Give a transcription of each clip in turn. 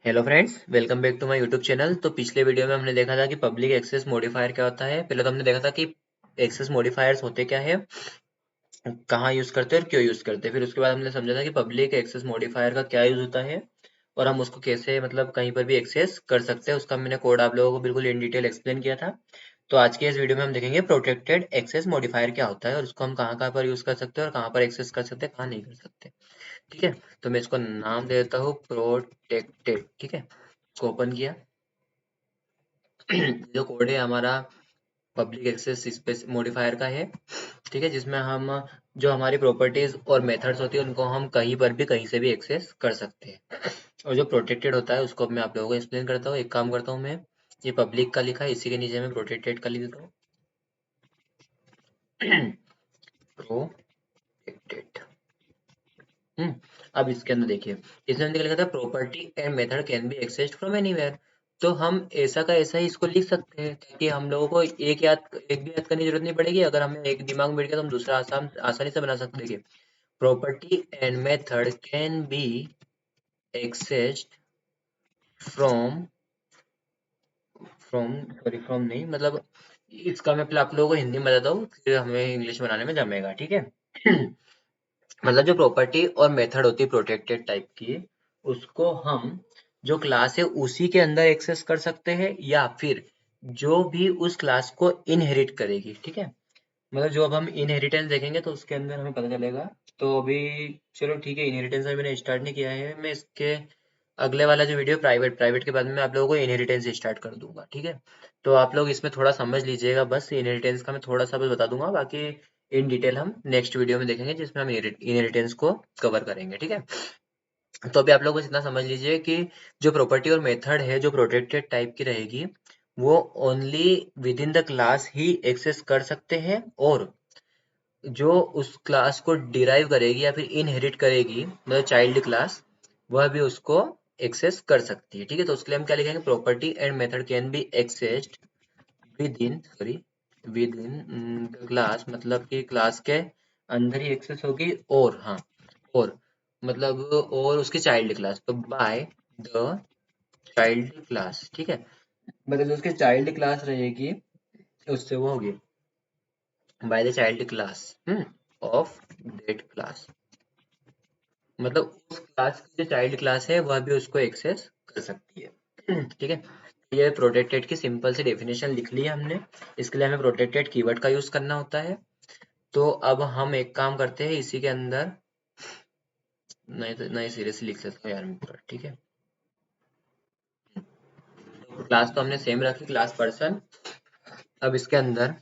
Hello friends, welcome back to my YouTube channel. तो पिछले video में हमने देखा था कि पब्लिक एक्सेस मॉडिफायर क्या होता है। पहले तो हमने देखा था कि एक्सेस मॉडिफायर्स होते क्या है, कहाँ यूज करते हैं और क्यों यूज करते हैं। फिर उसके बाद हमने समझा था कि पब्लिक एक्सेस मॉडिफायर का क्या यूज होता है और हम उसको कैसे मतलब कहीं पर भी एक्सेस कर सकते हैं। उसका मैंने कोड आप लोगों को बिल्कुल इन डिटेल एक्सप्लेन किया था। तो आज के इस वीडियो में हम देखेंगे प्रोटेक्टेड एक्सेस मॉडिफायर क्या होता है और उसको हम कहाँ कहाँ पर यूज कर सकते हैं और कहाँ पर एक्सेस कर सकते हैं, कहाँ नहीं कर सकते। ठीक है, तो मैं इसको नाम दे देता हूँ प्रोटेक्टेड। ठीक है, इसको ओपन किया। जो कोड है हमारा पब्लिक एक्सेस स्पेस मॉडिफायर का है। ठीक है, जिसमें हम जो हमारी प्रॉपर्टीज और मेथड्स होती है उनको हम कहीं पर भी कहीं से भी एक्सेस कर सकते हैं। और जो प्रोटेक्टेड होता है उसको मैं आप लोगों को एक्सप्लेन करता हूँ। एक काम करता हूँ, मैं ये पब्लिक का लिखा है, इसी के नीचे मैं प्रोटेक्टेड का लिख देता हूँ। प्रोटेक्टेड। हम्म अब इसके अंदर देखिए, इसमें हमने लिखा था property and method can be accessed from anywhere. तो हम ऐसा का ऐसा ही इसको लिख सकते हैं ताकि हम लोगों को एक भी याद करने की जरूरत नहीं पड़ेगी। अगर हमें एक दिमाग में बैठ गया तो हम दूसरा आसानी से बना सकते हैं। Property and method can be accessed from from sorry from नहीं, मतलब इसका मैं पहले आप लोगों को हिंदी में बताता हूँ, फिर हमें इंग्लिश बनाने में जमेगा। ठीक है। मतलब जो प्रॉपर्टी और मेथड होती है प्रोटेक्टेड टाइप की, उसको हम जो क्लास है उसी के अंदर एक्सेस कर सकते हैं या फिर जो भी उस क्लास को इनहेरिट करेगी। ठीक है, मतलब जो अब हम इनहेरिटेंस देखेंगे तो उसके अंदर हमें पता चलेगा। तो अभी चलो ठीक है, इनहेरिटेंस अभी मैंने स्टार्ट नहीं किया है। मैं इसके अगले वाला जो वीडियो प्राइवेट प्राइवेट के बाद में मैं आप लोगों को इनहेरिटेंस स्टार्ट कर दूंगा। ठीक है, तो आप लोग इसमें थोड़ा समझ लीजिएगा, बस इनहेरिटेंस का मैं थोड़ा सा बस बता दूंगा, बाकी इन डिटेल हम नेक्स्ट वीडियो में देखेंगे जिसमें हम इनहेरिटेंस को कवर करेंगे। ठीक है, तो अभी आप लोग बस इतना समझ लीजिए कि जो प्रॉपर्टी और मेथड है जो प्रोटेक्टेड टाइप की रहेगी, वो only within the class ही एक्सेस कर सकते हैं, और जो उस क्लास को डिराइव करेगी या फिर इनहेरिट करेगी मतलब चाइल्ड क्लास, वह भी उसको एक्सेस कर सकती है। ठीक है, तो उसके लिए हम क्या लिखेंगे, property and method can be accessed with in the class, मतलब कि क्लास के अंदर ही एक्सेस होगी। और हाँ, और मतलब और उसकी चाइल्ड क्लास, तो बाय द चाइल्ड क्लास। ठीक है, मतलब जो उसकी चाइल्ड क्लास रहेगी उससे वो होगी by the child class of that class. मतलब उस क्लास की जो चाइल्ड क्लास है वह भी उसको एक्सेस कर सकती है। ठीक है, ये प्रोटेक्टेड की सिंपल सी डेफिनेशन लिख ली है हमने। इसके लिए हमें प्रोटेक्टेड कीवर्ड का यूज करना होता है। तो अब हम एक काम करते हैं, इसी के अंदर नहीं तो नहीं सीरियसली लिख सकते हैं यार मैं पूरा। ठीक है, तो क्लास तो हमने सेम रखी, क्लास पर्सन। अब इसके अंदर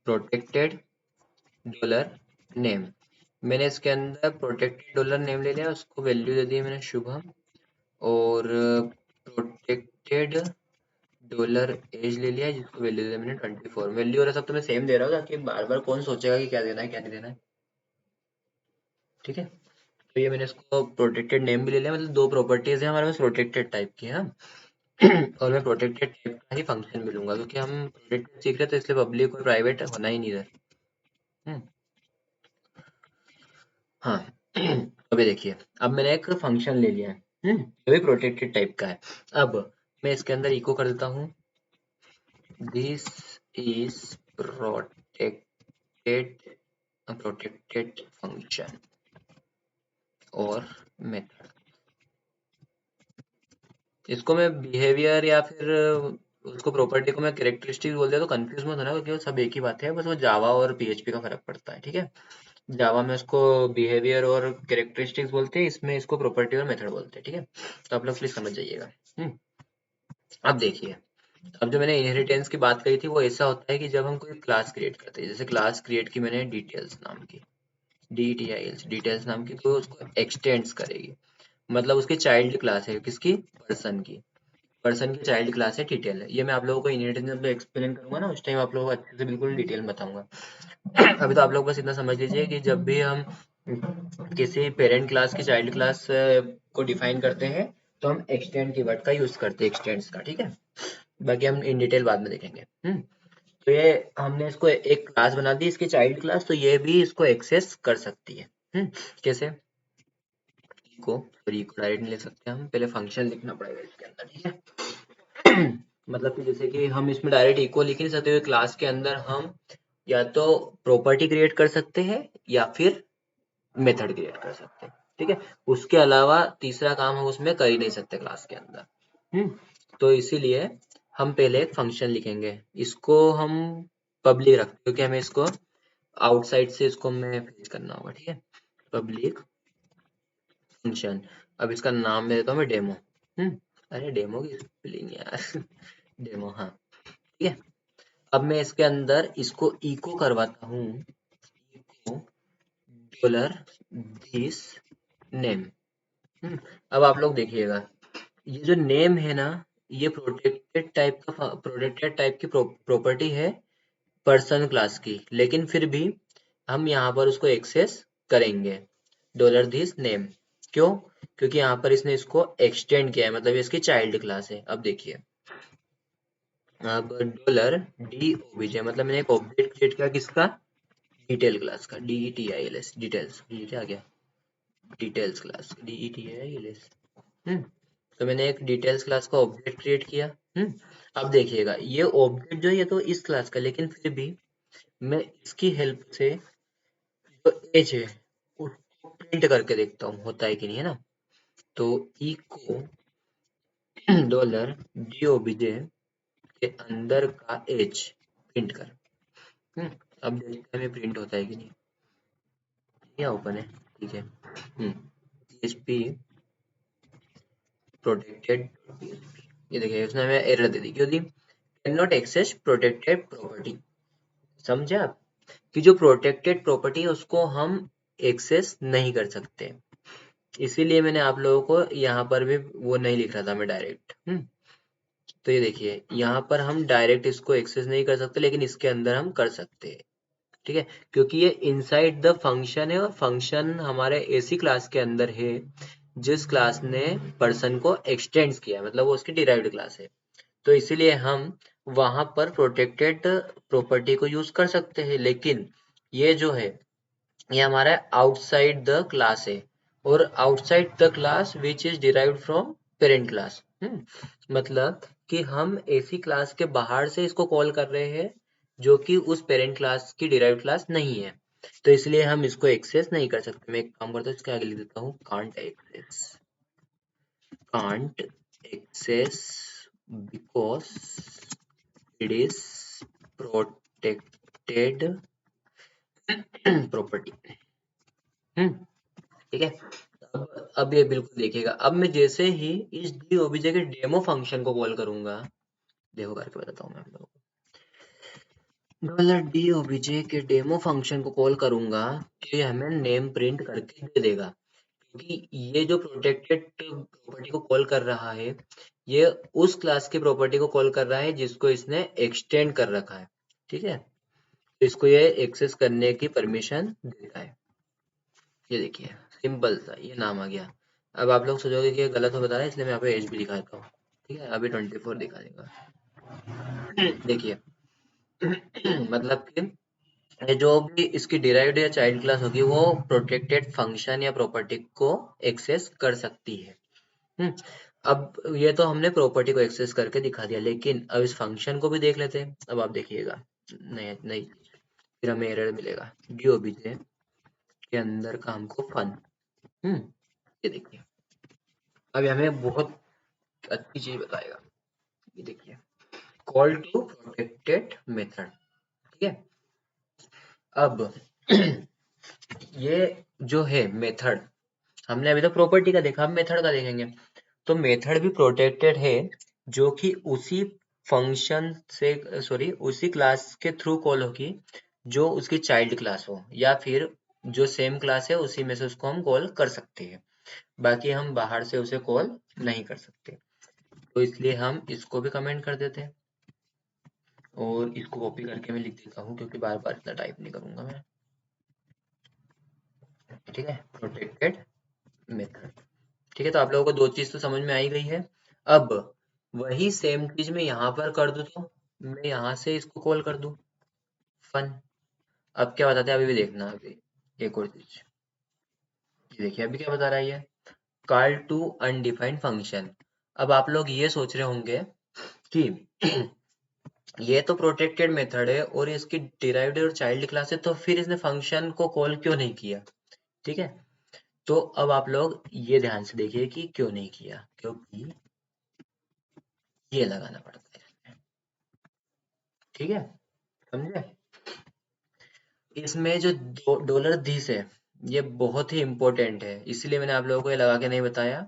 प्रोटेक्टेड डॉलर नेम, मैंने इसके अंदर प्रोटेक्टेड डॉलर नेम ले लिया, उसको वैल्यू दे दी मैंने शुभम। और प्रोटेक्टेड डॉलर एज ले लिया जिसको वैल्यू दे दी मैंने 24। वैल्यू और सब तो मैं सेम दे रहा हूँ ताकि बार बार कौन सोचेगा कि क्या देना है क्या नहीं देना है। ठीक है, तो ये मैंने इसको प्रोटेक्टेड नेम भी ले लिया, मतलब दो प्रॉपर्टीज है हमारे पास प्रोटेक्टेड टाइप की। हाँ, और मैं प्रोटेक्टेड टाइप का ही फंक्शन भी लूंगा क्योंकि हम प्रोटेक्टेड सीख रहे हैं, तो इसलिए पब्लिक और प्राइवेट होना ही नहीं इधर। हम्म, हाँ। अभी देखिए, अब मैंने एक फंक्शन ले लिया है, जो भी प्रोटेक्टेड टाइप का है। अब मैं इसके अंदर इको कर देता हूँ, this is protected protected function और मेथड। इसको मैं बिहेवियर या फिर उसको प्रॉपर्टी को मैं कैरेक्टरिस्टिक बोल दिया तो कंफ्यूज मत होना, क्योंकि वो सब एक ही बात है, बस वो जावा और पीएचपी का फर्क पड़ता है। ठीक है, जावा में इसको बिहेवियर और कैरेक्टरिस्टिक्स बोलते हैं, इसमें इसको प्रॉपर्टी और मेथड बोलते हैं। ठीक है, तो आप लोग प्लीज समझ जाइएगा। अब देखिए, अब जो मैंने इनहेरिटेंस की बात करी थी वो ऐसा होता है कि जब हम कोई क्लास क्रिएट करते हैं, जैसे क्लास क्रिएट की मैंने डिटेल्स नाम की, DTILs डिटेल्स नाम की, तो उसको एक्सटेंड्स करेगी। मतलब उसकी चाइल्ड क्लास है किसकी, पर्सन की चाइल्ड क्लास है डिटेल है। ये मैं आप लोगों को इनहेरिटेंस जब एक्सप्लेन करूंगा ना, उस टाइम आप लोगों को अच्छे से बिल्कुल डिटेल में बताऊंगा। अभी तो आप लोग बस इतना समझ लीजिए कि जब भी हम किसी पेरेंट क्लास की चाइल्ड क्लास को डिफाइन करते हैं तो हम एक्सटेंड कीवर्ड का यूज करते हैं, एक्सटेंड्स का। ठीक है, बाकी हम इन डिटेल बाद में देखेंगे। तो ये हमने इसको एक क्लास बना दी, इसकी चाइल्ड क्लास, तो ये भी इसको एक्सेस कर सकती है। कैसे, को डायरेक्ट नहीं लिख सकते, हम पहले फंक्शन लिखना पड़ेगा इसके अंदर, ठीक है। मतलब कि जैसे कि हम इसमें डायरेक्ट इको लिख नहीं सकते हुए क्लास के अंदर हम या तो प्रॉपर्टी क्रिएट कर सकते हैं या फिर मेथड क्रिएट कर सकते हैं, ठीक है। उसके अलावा तीसरा काम हम उसमें कर ही नहीं सकते क्लास के अंदर। तो इसीलिए हम पहले एक फंक्शन लिखेंगे, इसको हम पब्लिक रखते हैं क्योंकि हमें इसको आउटसाइड से इसको हमें फेच करना होगा, ठीक है। पब्लिक फंक्शन, अब इसका नाम मैं देता हूँ मैं डेमो। अरे डेमो की स्पेलिंग यार डेमो, हाँ ठीक है। अब मैं इसके अंदर इसको इको करवाता हूँ, इको डॉलर दिस नेम। अब आप लोग देखिएगा, ये जो नेम है ना, ये प्रोटेक्टेड टाइप की प्रॉपर्टी है पर्सन क्लास की, लेकिन फिर भी हम यहाँ पर उसको एक्सेस करेंगे डॉलर दिस नेम। क्यों? क्योंकि यहाँ पर इसने इसको एक्सटेंड किया है, मतलब ये इसकी चाइल्ड क्लास है। अब देखिए, अब डॉलर डी ओबीजे मतलब मैंने एक ऑब्जेक्ट क्रिएट किया किसका, डिटेल क्लास का, DETILS डिटेल्स, ये आ गया डिटेल्स क्लास, DETILS। तो मैंने एक डिटेल्स क्लास का ऑब्जेक्ट क्रिएट किया। अब देखिएगा, ये ऑब्जेक्ट जो है ये तो इस क्लास का, लेकिन फिर भी मैं इसकी हेल्प से जो एज है उसको प्रिंट करके देखता हूँ होता है कि नहीं, है ना। तो इको डॉलर DOBJ के अंदर का एज प्रिंट कर। अब देखते हैं हमें प्रिंट होता है कि नहीं। क्या ओपन है, ठीक है। PHP प्रोटेक्टेड, ये देखिए उसने हमें एरर दे दी, क्यों दी, can not access protected property. समझे आप, कि जो प्रोटेक्टेड प्रॉपर्टी है उसको हम एक्सेस नहीं कर सकते। इसीलिए मैंने आप लोगों को यहाँ पर भी वो नहीं लिख रहा था मैं डायरेक्ट। तो ये देखिए यहाँ पर हम डायरेक्ट इसको एक्सेस नहीं कर सकते, लेकिन इसके अंदर हम कर सकते हैं, ठीक है। क्योंकि ये इनसाइड द फंक्शन है और फंक्शन हमारे एसी क्लास के अंदर है जिस क्लास ने पर्सन को एक्सटेंड किया, मतलब वो उसकी डिराइव्ड क्लास है। तो इसीलिए हम वहां पर प्रोटेक्टेड प्रॉपर्टी को यूज कर सकते हैं, लेकिन ये जो है ये हमारा आउटसाइड द क्लास है, और outside the class which is derived from parent class. मतलब कि हम ऐसी क्लास के बाहर से इसको कॉल कर रहे हैं जो कि उस पेरेंट क्लास की डिराइव्ड क्लास नहीं है। तो इसलिए हम इसको एक्सेस नहीं कर सकते। मैं एक काम करता हूँ, इसके आगे लिख देता हूँ can't access because it is protected property. ठीक है। अब ये बिल्कुल देखिएगा, अब मैं जैसे ही इस डी ओबीजे के डेमो फंक्शन को कॉल करूंगा, देखो करके बताता हूँ मैं आप लोगों को। डॉलर डी ओबीजे के डेमो फंक्शन को कॉल करूंगा तो ये हमें नेम प्रिंट करके दे देगा, क्योंकि ये जो प्रोटेक्टेड प्रॉपर्टी को कॉल कर रहा है ये उस क्लास की प्रॉपर्टी को कॉल कर रहा है जिसको इसने एक्सटेंड कर रखा है, ठीक है। तो इसको ये एक्सेस करने की परमिशन देता है। ये देखिए सिंपल सा ये नाम आ गया। अब आप लोग सोचोगे कि ये गलत हो बता रहा है, इसलिए मैं यहाँ पे एज भी दिखा देता हूँ, ठीक है। अभी 24 दिखा देगा। देखिए मतलब कि ये जो भी इसकी डिराइव्ड या चाइल्ड क्लास होगी वो प्रोटेक्टेड फंक्शन या प्रॉपर्टी को एक्सेस कर सकती है। हम्म, अब ये तो हमने प्रॉपर्टी को एक्सेस करके दिखा दिया, लेकिन अब इस फंक्शन को भी देख लेते हैं। अब आप देखिएगा, नहीं नहीं फिर हमें एरर मिलेगा, डीओबीजे के अंदर का हमको फन। हम्म ये देखिए, अब ये हमें बहुत अच्छी चीज बताएगा। ये देखिए, कॉल टू प्रोटेक्टेड मेथड, ठीक है। अब ये जो है मेथड, हमने अभी तो प्रॉपर्टी का देखा, अब मेथड का देखेंगे। तो मेथड भी प्रोटेक्टेड है, जो कि उसी फंक्शन से सॉरी उसी क्लास के थ्रू कॉल होगी जो उसकी चाइल्ड क्लास हो, या फिर जो सेम क्लास है उसी में से उसको हम कॉल कर सकते हैं। बाकी हम बाहर से उसे कॉल नहीं कर सकते। तो इसलिए हम इसको भी कमेंट कर देते हैं, और इसको कॉपी करके मैं लिख देता हूँ क्योंकि बार बार इतना टाइप नहीं करूंगा मैं, ठीक है। प्रोटेक्टेड मेथड, ठीक है। तो आप लोगों को दो चीज तो समझ में आई गई है। अब वही सेम चीज मैं यहाँ पर कर दूं, तो मैं यहाँ से इसको कॉल कर दूं फन। अब क्या बताते हैं, अभी भी देखना। अभी एक और चीज, ये देखिए अभी क्या बता रहा है ये, कॉल टू अनडिफाइंड फंक्शन। अब आप लोग ये सोच रहे होंगे कि ये तो प्रोटेक्टेड मेथड है और इसकी डिराइव्ड और चाइल्ड क्लास है, तो फिर इसने फंक्शन को कॉल क्यों नहीं किया? ठीक है, तो अब आप लोग ये ध्यान से देखिए कि क्यों नहीं किया, क्योंकि ये लगाना पड़ता है। ठीक है, समझे? इसमें जो डॉलर दिस है, ये बहुत ही इंपॉर्टेंट है, इसलिए मैंने आप लोगों को ये लगा के नहीं बताया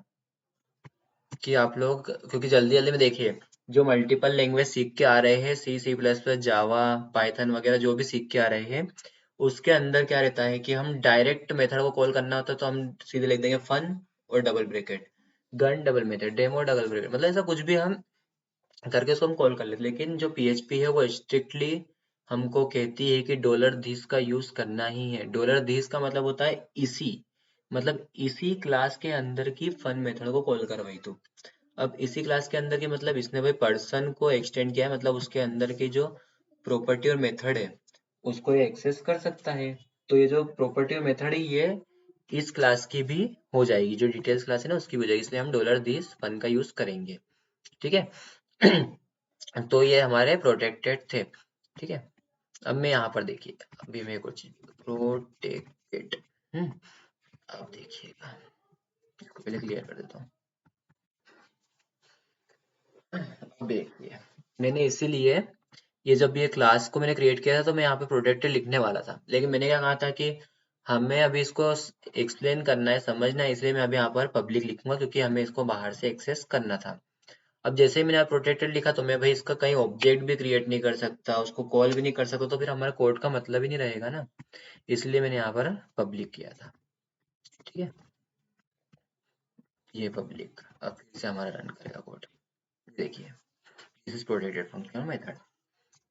कि आप लोग, क्योंकि जल्दी जल्दी में देखिए, जो मल्टीपल लैंग्वेज सीख के आ रहे हैं, C C plus plus Java Python वगैरह जो भी सीख के आ रहे हैं, उसके अंदर क्या रहता है कि हम डायरेक्ट मेथड को कॉल करना होता है तो हम सीधे लिख देंगे फन और double bracket, gun double method, demo double bracket, मतलब ऐसा कुछ भी हम करके उसको हम कॉल कर लेते। लेकिन जो पीएचपी है वो स्ट्रिक्टली हमको कहती है कि डॉलर दिस का यूज करना ही है। डॉलर दिस का मतलब होता है इसी, मतलब इसी क्लास के अंदर की फन मेथड को कॉल करवाई तू। अब इसी क्लास के अंदर की मतलब इसने भाई पर्सन को एक्सटेंड किया है, मतलब उसके अंदर की जो प्रॉपर्टी और मेथड है उसको ये एक्सेस कर सकता है। तो ये जो प्रॉपर्टी और मेथड है ये इस क्लास की भी हो जाएगी, जो डिटेल्स क्लास है ना उसकी भी हो जाएगी, इसलिए हम डॉलर दिस फन का यूज करेंगे। ठीक है। तो ये हमारे प्रोटेक्टेड थे। ठीक है, अब मैं यहाँ पर देखिए, अभी मैं कुछ प्रोटेक्टेड, अब देखिएगा, इसको पहले क्लियर कर देता हूँ। अब देखिए, मैंने इसीलिए ये जब ये क्लास को मैंने क्रिएट किया था तो मैं यहाँ पे प्रोटेक्टेड लिखने वाला था, लेकिन मैंने क्या कहा था कि हमें अभी इसको एक्सप्लेन करना है, समझना है, इसलिए मैं अभी यहाँ पर पब्लिक लिखूंगा क्योंकि हमें इसको बाहर से एक्सेस करना था। अब जैसे ही मैंने प्रोटेक्टेड लिखा तो मैं भाई इसका कहीं ऑब्जेक्ट भी क्रिएट नहीं कर सकता, उसको कॉल भी नहीं कर सकता, तो फिर हमारा कोड का मतलब ही नहीं रहेगा ना, इसलिए मैंने यहाँ पर पब्लिक किया था। ठीक है, ये पब्लिक अब फिर से हमारा रन करेगा कोड, देखिए this is protected function method.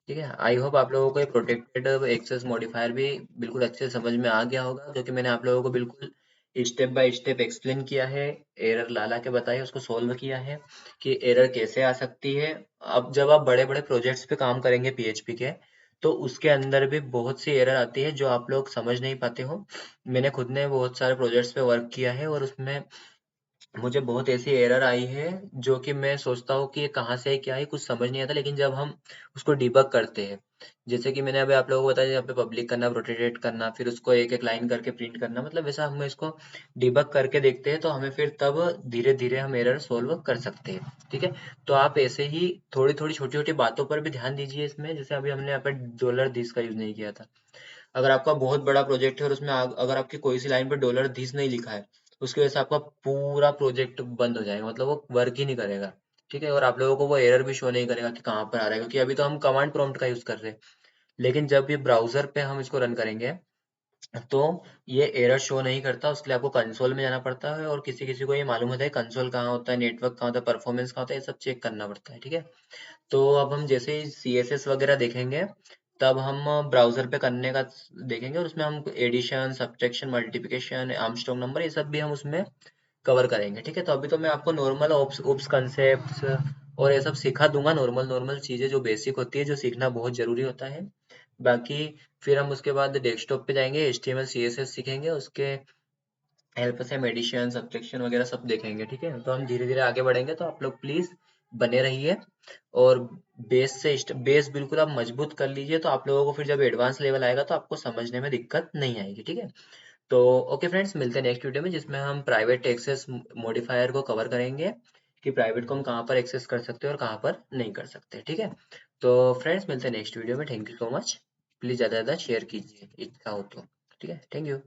ठीक है, आई होप आप लोगों को ये प्रोटेक्टेड एक्सेस मॉडिफायर भी बिल्कुल अच्छे से समझ में आ गया होगा, क्योंकि मैंने आप लोगों को बिल्कुल स्टेप बाय स्टेप एक्सप्लेन किया है, एरर ला ला के बताया, उसको सोल्व किया है कि एरर कैसे आ सकती है। अब जब आप बड़े बड़े प्रोजेक्ट्स पे काम करेंगे पीएचपी के, तो उसके अंदर भी बहुत सी एरर आती है जो आप लोग समझ नहीं पाते हो। मैंने खुद ने बहुत सारे प्रोजेक्ट्स पे वर्क किया है और उसमें मुझे बहुत ऐसी एरर आई है जो कि मैं सोचता हूँ कि ये कहाँ से आई, क्या है, कुछ समझ नहीं आता, लेकिन जब हम उसको डिबग करते हैं, जैसे कि मैंने अभी आप लोगों को बताया यहाँ पे पब्लिक करना, प्रोटेक्टेड करना, फिर उसको एक एक लाइन करके प्रिंट करना, मतलब वैसा हम इसको डिबग करके देखते हैं तो हमें फिर तब धीरे धीरे हम एरर सोल्व कर सकते हैं। ठीक है, तो आप ऐसे ही थोड़ी थोड़ी छोटी छोटी बातों पर भी ध्यान दीजिए इसमें, जैसे अभी हमने यहाँ पे डॉलर दिस का यूज नहीं किया था। अगर आपका बहुत बड़ा प्रोजेक्ट है और उसमें अगर आपकी कोई सी लाइन पे डॉलर दिस नहीं लिखा है, उसकी वजह से आपका पूरा प्रोजेक्ट बंद हो जाएगा, मतलब वो वर्क ही नहीं करेगा। ठीक है, और आप लोगों को वो एरर भी शो नहीं करेगा कि कहाँ पर आ रहा है, क्योंकि अभी तो हम कमांड प्रॉम्प्ट का यूज कर रहे हैं, लेकिन जब ये ब्राउजर पे हम इसको रन करेंगे तो ये एरर शो नहीं करता, उसके लिए आपको कंसोल में जाना पड़ता है, और किसी किसी को ये मालूम होता है कंसोल कहाँ होता है, नेटवर्क कहाँ होता है, परफॉर्मेंस कहाँ होता है, ये सब चेक करना पड़ता है। ठीक है, तो अब हम जैसे ही CSS वगैरह देखेंगे तब हम ब्राउजर पे करने का देखेंगे, और उसमें हम addition, subtraction, multiplication, Armstrong number, ये सब भी हम उसमें कवर करेंगे। ठीक है, तो अभी तो मैं आपको नॉर्मल ओप्स ओप्स कंसेप्ट और ये सब सिखा दूंगा, नॉर्मल नॉर्मल चीजें जो बेसिक होती है, जो सीखना बहुत जरूरी होता है। बाकी फिर हम उसके बाद डेस्कटॉप पे जाएंगे, HTML CSS सीखेंगे, उसके हेल्प से हम एडिशन, सब्ट्रैक्शन वगैरह सब देखेंगे। ठीक है, तो हम धीरे धीरे आगे बढ़ेंगे, तो आप लोग प्लीज बने रहिए, और बेस बिल्कुल आप मजबूत कर लीजिए, तो आप लोगों को फिर जब एडवांस लेवल आएगा तो आपको समझने में दिक्कत नहीं आएगी। ठीक है, तो ओके फ्रेंड्स, मिलते हैं नेक्स्ट वीडियो में जिसमें हम प्राइवेट एक्सेस मॉडिफायर को कवर करेंगे कि प्राइवेट को हम कहाँ पर एक्सेस कर सकते हैं और कहाँ पर नहीं कर सकते। ठीक है, तो फ्रेंड्स मिलते हैं नेक्स्ट वीडियो में, thank you so much, please ज़्यादा से ज़्यादा शेयर कीजिए इच्छा हो तो। ठीक है, थैंक यू।